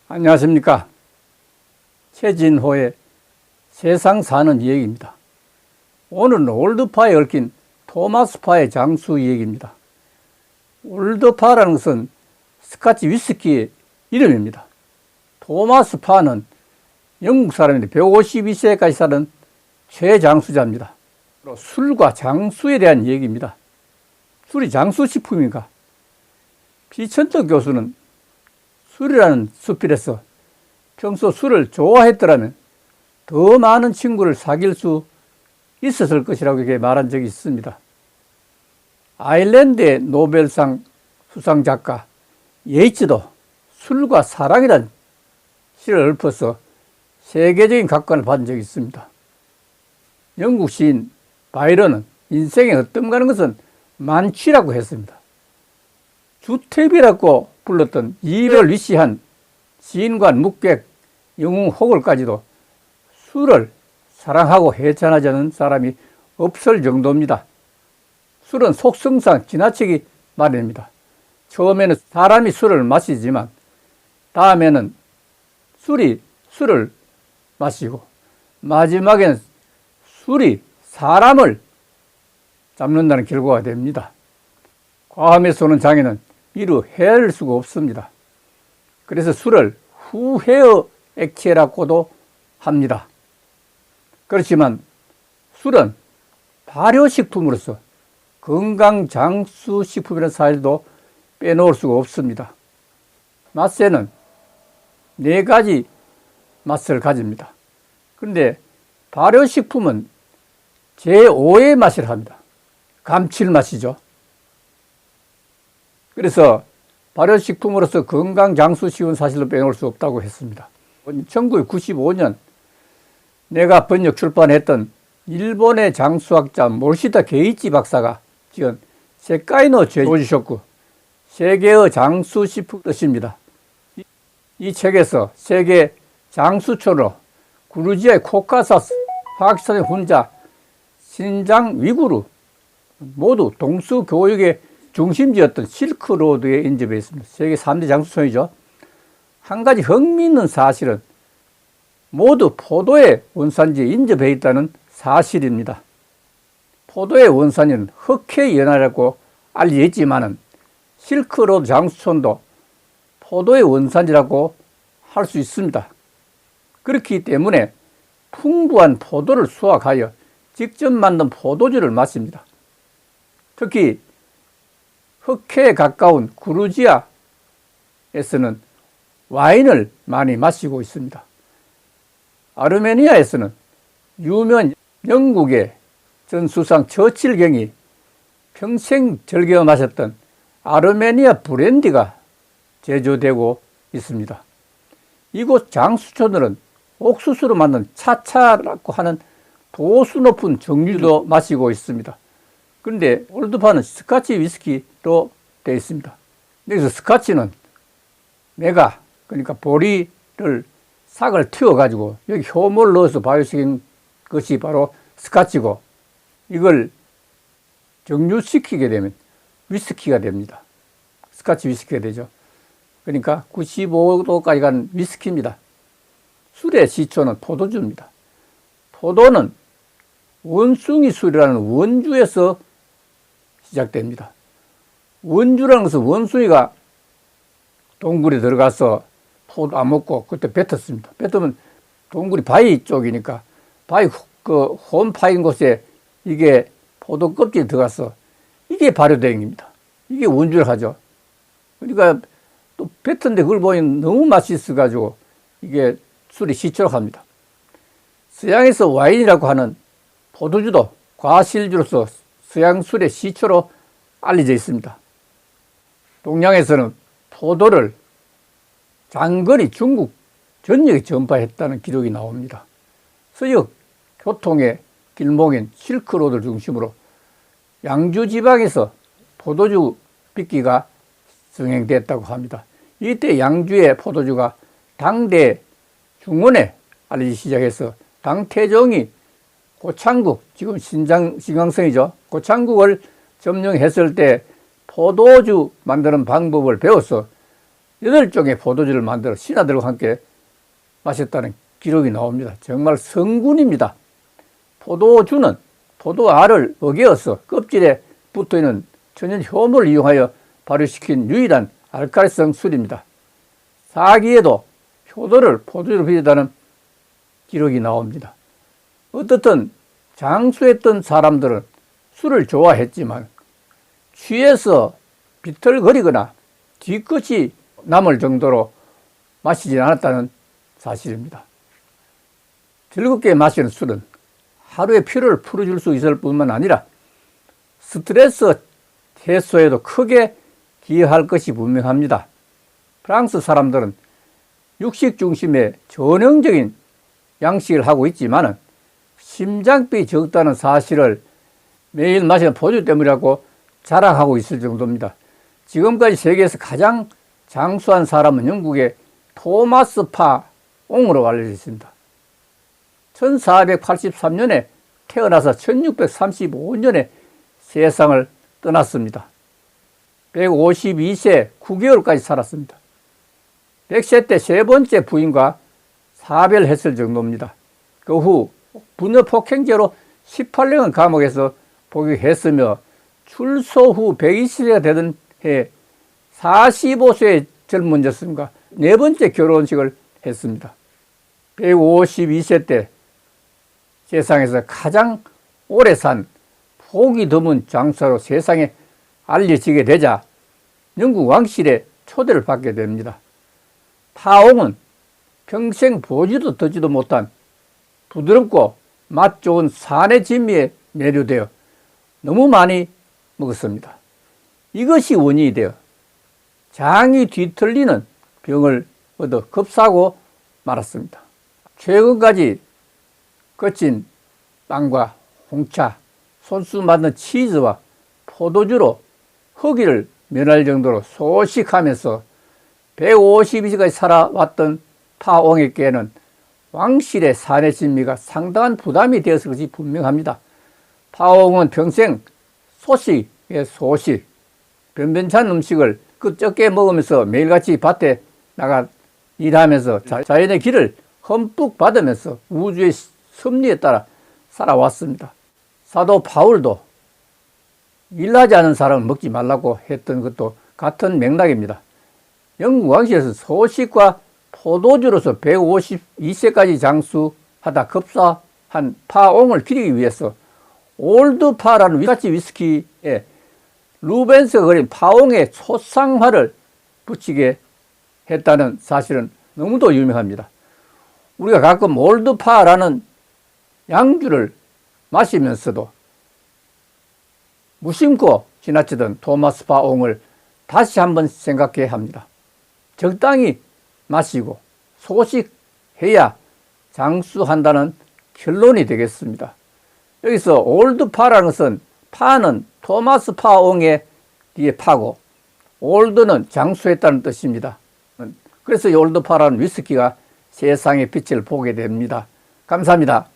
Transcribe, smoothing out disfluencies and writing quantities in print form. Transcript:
안녕하십니까. 최진호의 세상 사는 이야기입니다. 오늘은 올드파에 얽힌 토마스파의 장수 이야기입니다. 올드파라는 것은 스카치 위스키의 이름입니다. 토마스파는 영국 사람인데 152세까지 사는 최장수자입니다. 술과 장수에 대한 얘기입니다. 술이 장수식품인가? 비천덕 교수는 술이라는 수필에서 평소 술을 좋아했더라면 더 많은 친구를 사귈 수 있었을 것이라고 이렇게 말한 적이 있습니다. 아일랜드의 노벨상 수상 작가 예이츠도 술과 사랑이라는 시를 읊어서 세계적인 각광을 받은 적이 있습니다. 영국 시인 바이런은 인생의 어떤가는 것은 만취라고 했습니다. 주택이라고 불렀던 이별을 위시한 시인과 묵객, 영웅 호걸까지도 술을 사랑하고 해찬하지 않은 사람이 없을 정도입니다. 술은 속성상 지나치기 마련입니다. 처음에는 사람이 술을 마시지만 다음에는 술이 술을 마시고 마지막에는 술이 사람을 잡는다는 결과가 됩니다. 과함에서 오는 장애는 이루 헤아릴 수가 없습니다. 그래서 술을 후회의 액체라고도 합니다. 그렇지만 술은 발효식품으로서 건강장수식품이라는 사실도 빼놓을 수가 없습니다. 맛새는 4가지 맛을 가집니다. 그런데 발효식품은 제5의 맛을 합니다. 감칠맛이죠. 그래서 발효식품으로서 건강장수식은 사실로 빼놓을 수 없다고 했습니다. 1995년 내가 번역 출판했던 일본의 장수학자 모시다 게이치 박사가 지은 세카이노 제조주쇼쿠 세계의 장수식품 뜻입니다. 이 책에서 세계 장수촌으로 구루지아의 코카사스, 파키스탄의 훈자, 신장 위구르 모두 동수교육의 중심지였던 실크로드에 인접해 있습니다. 세계 3대 장수촌이죠. 한 가지 흥미있는 사실은 모두 포도의 원산지에 인접해 있다는 사실입니다. 포도의 원산지는 흑해연화라고 알려져 있지만 실크로드 장수촌도 포도의 원산지라고 할 수 있습니다. 그렇기 때문에 풍부한 포도를 수확하여 직접 만든 포도주를 마십니다. 특히 흑해에 가까운 구루지아에서는 와인을 많이 마시고 있습니다. 아르메니아에서는 유명 영국의 전 수상 처칠경이 평생 즐겨 마셨던 아르메니아 브랜디가 제조되고 있습니다. 이곳 장수촌들은 옥수수로 만든 차차라고 하는 도수 높은 정류도 마시고 있습니다. 그런데 올드파는 스카치 위스키로 되어 있습니다. 여기서 스카치는 메가, 그러니까 보리를 싹을 틔워가지고 여기 효모를 넣어서 발효시킨 것이 바로 스카치고 이걸 정류시키게 되면 위스키가 됩니다. 스카치 위스키가 되죠. 그러니까 95도까지 가는 위스키입니다. 술의 시초는 포도주입니다. 포도는 원숭이 술이라는 원주에서 시작됩니다. 원주라는 것은 원숭이가 동굴에 들어가서 포도 안 먹고 그때 뱉었습니다. 뱉으면 동굴이 바위 쪽이니까 바위 그 홈 파인 곳에 이게 포도 껍질이 들어가서 이게 발효된 겁니다. 이게 원주를 하죠. 그러니까 또 뱉었는데 그걸 보니 너무 맛있어가지고 이게 술이 시초로 합니다. 서양에서 와인이라고 하는 포도주도 과실주로서 서양 술의 시초로 알려져 있습니다. 동양에서는 포도를 장거리 중국 전역에 전파했다는 기록이 나옵니다. 서역 교통의 길목인 실크로드를 중심으로 양주 지방에서 포도주 빚기가 성행됐다고 합니다. 이때 양주의 포도주가 당대 중원에 알려지기 시작해서 당태종이 고창국, 지금 신강성이죠. 고창국을 점령했을 때 포도주 만드는 방법을 배워서 8종의 포도주를 만들어 신하들과 함께 마셨다는 기록이 나옵니다. 정말 성군입니다. 포도주는 포도알을 어개어서 껍질에 붙어있는 천연 효모를 이용하여 발효시킨 유일한 알칼리성 술입니다. 사기에도 효도를 포도주로 비유했다는 기록이 나옵니다. 어떻든 장수했던 사람들은 술을 좋아했지만 취해서 비틀거리거나 뒤끝이 남을 정도로 마시지 않았다는 사실입니다. 즐겁게 마시는 술은 하루의 피로를 풀어줄 수 있을 뿐만 아니라 스트레스 해소에도 크게 기여할 것이 분명합니다. 프랑스 사람들은 육식 중심의 전형적인 양식을 하고 있지만 심장병이 적다는 사실을 매일 마시는 포도주 때문이라고 자랑하고 있을 정도입니다. 지금까지 세계에서 가장 장수한 사람은 영국의 토마스 파 옹으로 알려져 있습니다. 1483년에 태어나서 1635년에 세상을 떠났습니다. 152세 9개월까지 살았습니다. 100세 때 세 번째 부인과 사별했을 정도입니다. 그 후 부녀 폭행죄로 18년간 감옥에서 복역했으며 출소 후 120세가 되던 해 45세의 젊은 여성과 네 번째 결혼식을 했습니다. 152세 때 세상에서 가장 오래 산 복이 드문 장수로 세상에 알려지게 되자 영국 왕실에 초대를 받게 됩니다. 파옹은 평생 보지도 듣지도 못한 부드럽고 맛 좋은 산의 진미에 매료되어 너무 많이 먹었습니다. 이것이 원인이 되어 장이 뒤틀리는 병을 얻어 급사하고 말았습니다. 최근까지 거친 빵과 홍차, 손수 만든 치즈와 포도주로 허기를 면할 정도로 소식하면서 152세까지 살아왔던 파옹에게는 왕실의 산의 진미가 상당한 부담이 되었을 것이 분명합니다. 파옹은 평생 소식의 소식, 변변찮은 음식을 적게 먹으면서 매일같이 밭에 나가 일하면서 자연의 길을 흠뻑 받으면서 우주의 섭리에 따라 살아왔습니다. 사도 바울도 일하지 않은 사람은 먹지 말라고 했던 것도 같은 맥락입니다. 영국 왕실에서 소식과 포도주로서 152세까지 장수하다 급사한 파옹을 기리기 위해서 올드파라는 위스키 위스키에 루벤스가 그린 파옹의 초상화를 붙이게 했다는 사실은 너무도 유명합니다. 우리가 가끔 올드파라는 양주를 마시면서도 무심코 지나치던 토마스 파옹을 다시 한번 생각해야 합니다. 적당히 마시고 소식해야 장수한다는 결론이 되겠습니다. 여기서 올드파라는 것은 파는 토마스 파옹의 뒤에 파고 올드는 장수했다는 뜻입니다. 그래서 올드파라는 위스키가 세상의 빛을 보게 됩니다. 감사합니다.